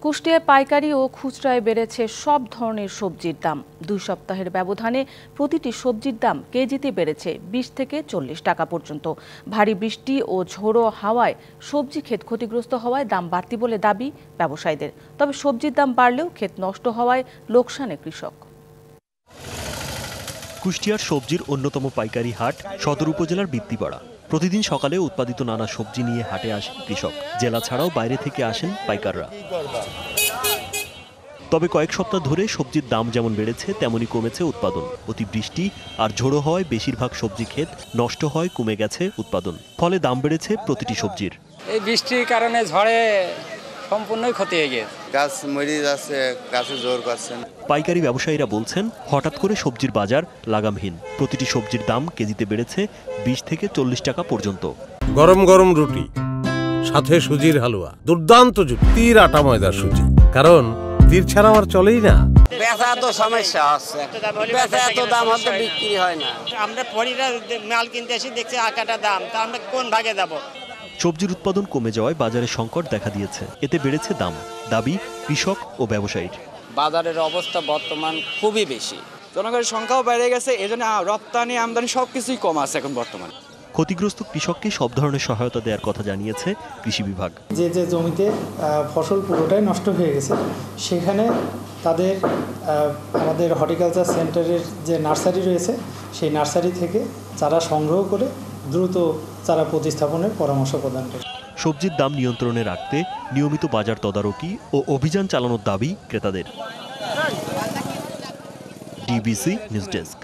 কুষ্টিয়ায় পাইকারি ও খুচরায় বেড়েছে সব ধরনের সবজির দাম। 2 সপ্তাহের ব্যবধানে প্রতিটি সবজির দাম কেজিতে বেড়েছে 20 থেকে 40 টাকা পর্যন্ত। ভারী বৃষ্টি ও ঝোড়ো হাওয়ায় সবজি ক্ষেত ক্ষতিগ্রস্ত হওয়ায় দাম বাড়তি বলে দাবি ব্যবসায়ীদের। তবে সবজির দাম বাড়লেও ক্ষেত নষ্ট হওয়ায় লোকসানে কৃষক। কুষ্টিয়ার সবজির অন্যতম পাইকারি হাট সদর উপজেলার বৃত্তিপাড়া। প্রতিদিন সকালে উৎপাদিত নানা সবজি নিয়ে হাটে আসেন কৃষক। জেলা ছাড়াও বাইরে থেকে আসেন পাইকাররা। তবে কয়েক সপ্তাহ ধরে সবজির দাম যেমন বেড়েছে তেমনি কমেছে উৎপাদন। অতিবৃষ্টি আর ঝোড়ো হওয়ায় বেশিরভাগ সবজি ক্ষেত নষ্ট হয়, কমে গেছে উৎপাদন। ফলে দাম বেড়েছে প্রতিটি সবজির। এই বৃষ্টির কারণে ঝড়ে সম্পূর্ণই ক্ষতি হয়ে গেছে, গাছ মরে যাচ্ছে, গাছে জোর করছে। পাইকারি ব্যবসায়ীরা বলছেন, হঠাৎ করে সবজির বাজার লাগামহীন। প্রতিটি সবজির দাম কেজিতে বেড়েছে 20 থেকে 40 টাকা পর্যন্ত। গরম গরম রুটি, সাথে সুজির হালুয়া, দুর্দান্ত জুটি, তীর আটা ময়দার সুজি। কারণ তীর ছাড়া আমার চলেই না। বেচা তো সমস্যা হচ্ছে, বেচা এত দাম হতে বিক্রি হয় না। আমরা পরিরা মাল কিনতে এসে দেখছি আকাটা দাম, তা আমরা কোন ভাগে যাব? সবজির উৎপাদন কমে যাওয়ায় বাজারে সংকট দেখা দিয়েছে। এতে বেড়েছে দাম, দাবি কৃষক ও ব্যবসায়ীর। বাজারের অবস্থা বর্তমান খুবই বেশি, জনগণের সংখ্যাও বেড়ে গেছে, এজন্য রপ্তানি আমদানি সবকিছুই কম আছে এখন বর্তমানে। ক্ষতিগ্রস্ত কৃষককে সব ধরনের সহায়তা দেওয়ার কথা জানিয়েছে কৃষি বিভাগ। যে জমিতে ফসল পুরোটাই নষ্ট হয়ে গেছে, সেখানে তাদের আমাদের হর্টিকালচার সেন্টারের যে নার্সারি রয়েছে, সেই নার্সারি থেকে চারা সংগ্রহ করে দ্রুত চারা প্রতিস্থাপনের পরামর্শ প্রদান করে। সবজির দাম নিয়ন্ত্রণে রাখতে নিয়মিত বাজার তদারকি ও অভিযান চালানোর দাবি ক্রেতাদের। DBC news desk.